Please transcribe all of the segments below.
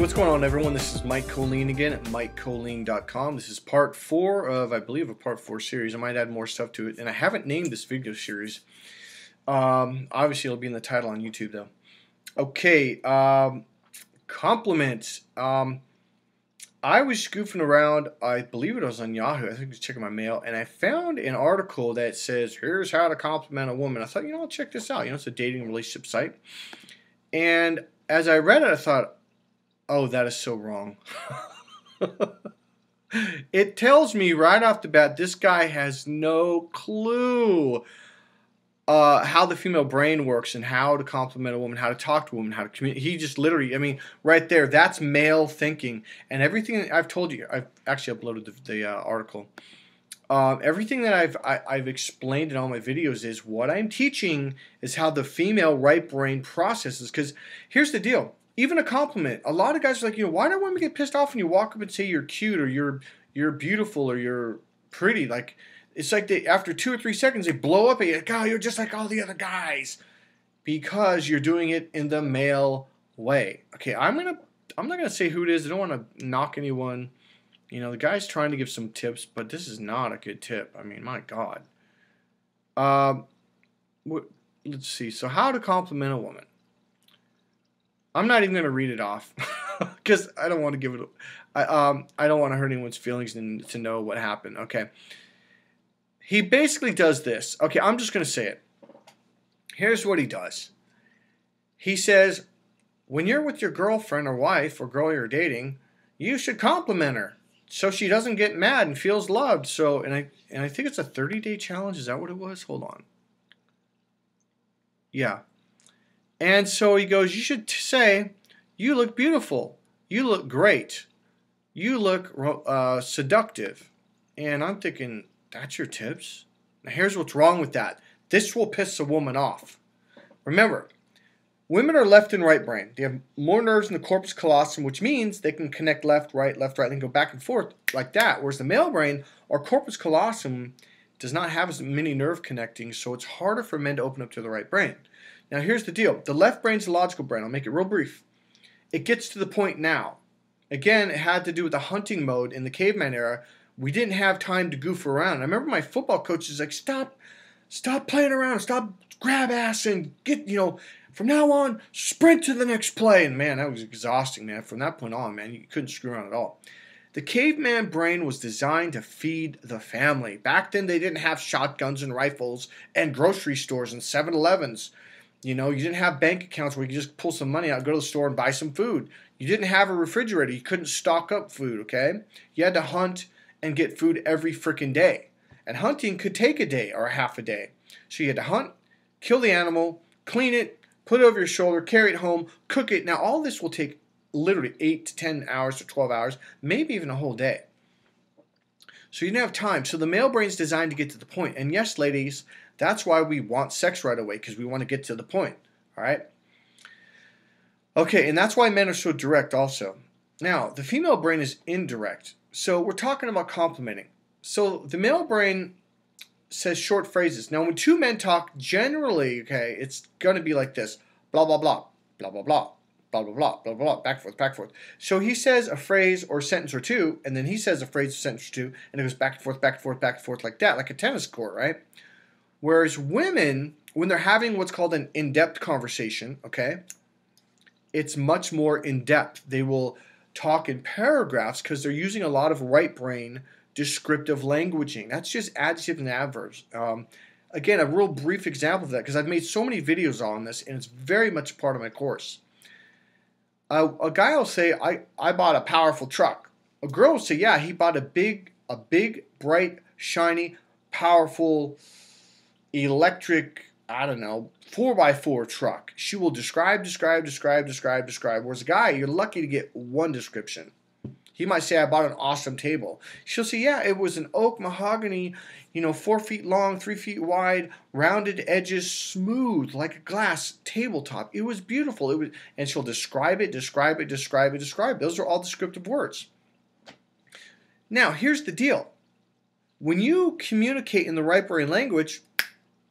What's going on, everyone? This is Mike Kollin again at MikeKollin.com. This is part 4 of, I believe, a part 4 series. I might add more stuff to it, and I haven't named this video series. Obviously, it'll be in the title on YouTube, though. Okay, compliments. I was goofing around, I believe it was on Yahoo, I think I was checking my mail, and I found an article that says, here's how to compliment a woman. I thought, I'll check this out. It's a dating relationship site. And as I read it, I thought, oh, that is so wrong. It tells me right off the bat, this guy has no clue how the female brain works and how to compliment a woman, how to talk to a woman, how to communicate. He just literally, right there, that's male thinking. And everything I've told you, I've actually uploaded the article. Everything that I've explained in all my videos is what I'm teaching is how the female right brain processes. Because here's the deal. Even a compliment. A lot of guys are like, why do women get pissed off when you walk up and say you're cute or you're beautiful or you're pretty? Like, it's like after 2 or 3 seconds they blow up at you. Like, oh, you're just like all the other guys, because you're doing it in the male way. Okay, I'm not gonna say who it is. I don't want to knock anyone. The guy's trying to give some tips, but this is not a good tip. My God. Let's see. So, how to compliment a woman. I'm not even going to read it off because I don't want to give it. I don't want to hurt anyone's feelings and to know what happened. Okay. He basically does this. Okay, I'm just going to say it. Here's what he does. He says, when you're with your girlfriend or wife or girl you're dating, you should compliment her so she doesn't get mad and feels loved. So, and I think it's a 30-day challenge. Is that what it was? Hold on. Yeah. And so he goes, you should say, you look beautiful. You look great. You look seductive. And I'm thinking, that's your tips? Now here's what's wrong with that. This will piss a woman off. Remember, women are left and right brain. They have more nerves in the corpus callosum, which means they can connect left, right, and go back and forth like that. Whereas the male brain, our corpus callosum, does not have as many nerve connectings, so it's harder for men to open up to the right brain. Now, here's the deal. The left brain's the logical brain. I'll make it real brief. It gets to the point now. Again, it had to do with the hunting mode in the caveman era. We didn't have time to goof around. I remember my football coach is like, stop playing around. Stop grab ass and get, from now on, sprint to the next play. And, man, that was exhausting, man. From that point on, man, you couldn't screw around at all. The caveman brain was designed to feed the family. Back then, they didn't have shotguns and rifles and grocery stores and 7-Elevens. You didn't have bank accounts where you could just pull some money out, go to the store and buy some food. You didn't have a refrigerator. You couldn't stock up food, okay? You had to hunt and get food every freaking day. And hunting could take a day or a half a day. So you had to hunt, kill the animal, clean it, put it over your shoulder, carry it home, cook it. Now, all this will take literally 8 to 10 hours to 12 hours, maybe even a whole day. So you didn't have time. So the male brain's designed to get to the point. And yes, ladies, that's why we want sex right away, because we want to get to the point. All right? Okay, and that's why men are so direct also. Now, the female brain is indirect. So we're talking about complimenting. So the male brain says short phrases. Now, when two men talk, generally, okay, it's going to be like this. Blah, blah, blah. Blah, blah, blah. Blah, blah, blah, blah, blah, back and forth, back and forth. So he says a phrase or a sentence or two, and then he says a phrase or sentence or two, and it goes back and forth, back and forth, back and forth like that, like a tennis court, right? Whereas women, when they're having what's called an in-depth conversation, okay, it's much more in-depth. They will talk in paragraphs because they're using a lot of right brain descriptive languaging. That's just adjectives and adverbs. Again, a real brief example of that, because I've made so many videos on this, and it's very much part of my course. A guy will say, I bought a powerful truck. A girl will say, yeah, he bought a big, bright, shiny, powerful, electric, 4x4 truck. She will describe. Whereas a guy, you're lucky to get one description. He might say, I bought an awesome table. She'll say, yeah, it was an oak mahogany, 4 feet long, 3 feet wide, rounded edges, smooth like a glass tabletop. It was beautiful. And she'll describe it. Those are all descriptive words. Now, here's the deal. When you communicate in the right brain language,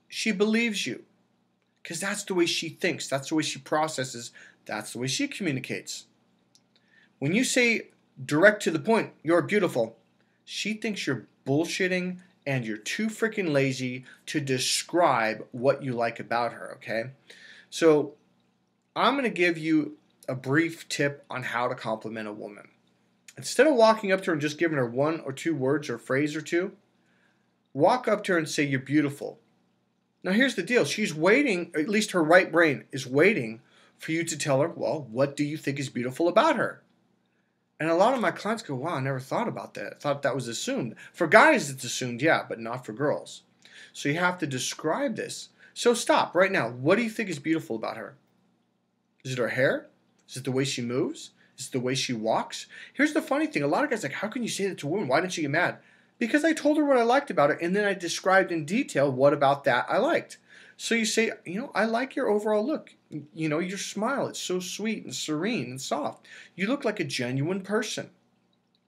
she believes you. Because that's the way she thinks. That's the way she processes. That's the way she communicates. When you say direct to the point, you're beautiful, she thinks you're bullshitting and you're too freaking lazy to describe what you like about her, okay? So I'm going to give you a brief tip on how to compliment a woman. Instead of walking up to her and just giving her one or two words or a phrase or two, walk up to her and say, you're beautiful. Now here's the deal. She's waiting, or at least her right brain is waiting for you to tell her, well, what do you think is beautiful about her? And a lot of my clients go, wow, I never thought about that. I thought that was assumed. For guys, it's assumed, yeah, but not for girls. So you have to describe this. So stop right now. What do you think is beautiful about her? Is it her hair? Is it the way she moves? Is it the way she walks? Here's the funny thing. A lot of guys are like, how can you say that to a woman? Why didn't she get mad? Because I told her what I liked about her, and then I described in detail what about that I liked. So you say, I like your overall look. Your smile, it's so sweet and serene and soft. You look like a genuine person.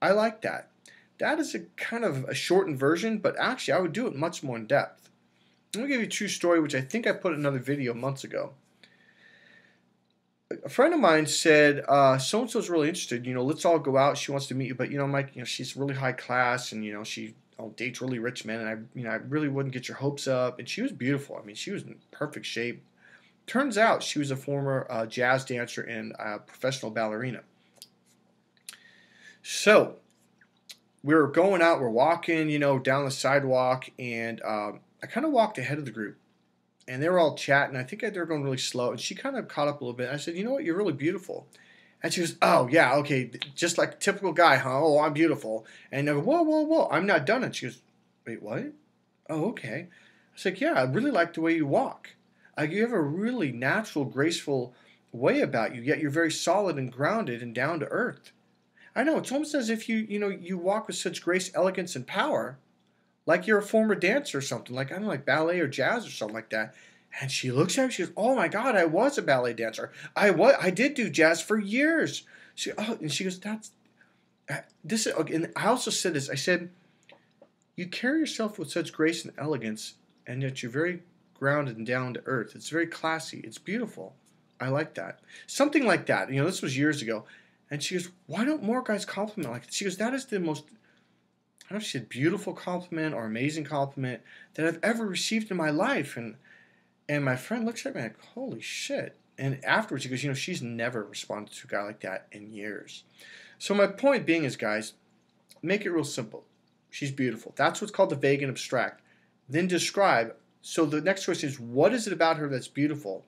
I like that. That is a kind of a shortened version, but actually I would do it much more in depth. I'm going to give you a true story, which I think I put in another video months ago. A friend of mine said, so-and-so's really interested, let's all go out. She wants to meet you, but, Mike, she's really high class and, she dates really rich men, and I really wouldn't get your hopes up. And she was beautiful. I mean, she was in perfect shape. Turns out she was a former jazz dancer and professional ballerina. So we were going out, we're walking, down the sidewalk, and I kind of walked ahead of the group. And they were all chatting. I think they were going really slow. And she kind of caught up a little bit. I said, you know what? You're really beautiful. And she goes, oh, yeah, okay. Just like a typical guy, huh? Oh, I'm beautiful. And I go, whoa, whoa, whoa. I'm not done. And she goes, wait, what? Oh, okay. I was like, yeah, I really like the way you walk. You have a really natural, graceful way about you, yet you're very solid and grounded and down to earth. I know. It's almost as if you walk with such grace, elegance, and power, like you're a former dancer or something, like, I don't know, like ballet or jazz or something like that. And she looks at me, she goes, oh my God, I was a ballet dancer. I did do jazz for years. And she goes, this is, okay. And I also said this, I said, you carry yourself with such grace and elegance, and yet you're very grounded and down to earth. It's very classy. It's beautiful. I like that. Something like that. This was years ago. And she goes, why don't more guys compliment like that? She goes, that is the most, I don't know if she said beautiful compliment or amazing compliment that I've ever received in my life. And my friend looks at me like, holy shit. And afterwards he goes, she's never responded to a guy like that in years. So my point being is, guys, make it real simple. She's beautiful. That's what's called the vague and abstract. Then describe. So the next question is, what is it about her that's beautiful?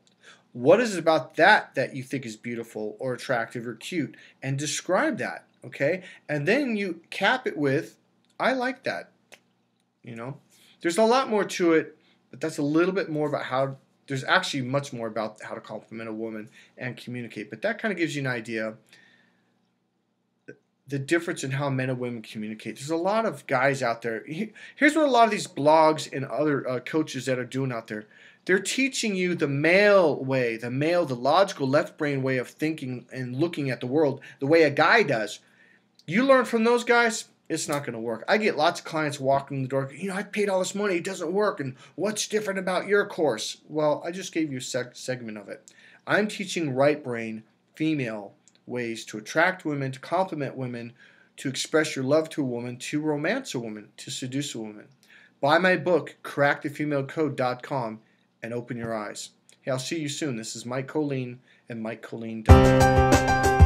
What is it about that you think is beautiful or attractive or cute? And describe that, okay? And then you cap it with, I like that. There's a lot more to it, but that's a little bit more about how, there's actually much more about how to compliment a woman and communicate. But that kind of gives you an idea the difference in how men and women communicate. There's a lot of guys out there. Here's what a lot of these blogs and other coaches that are doing out there. They're teaching you the male way, the logical left brain way of thinking and looking at the world, the way a guy does. You learn from those guys, it's not going to work. I get lots of clients walking in the door, I paid all this money, it doesn't work, and what's different about your course? Well, I just gave you a segment of it. I'm teaching right brain, female ways to attract women, to compliment women, to express your love to a woman, to romance a woman, to seduce a woman. Buy my book, crackthefemalecode.com, and open your eyes. Hey, I'll see you soon. This is Mike Kollin and MikeKollin.com.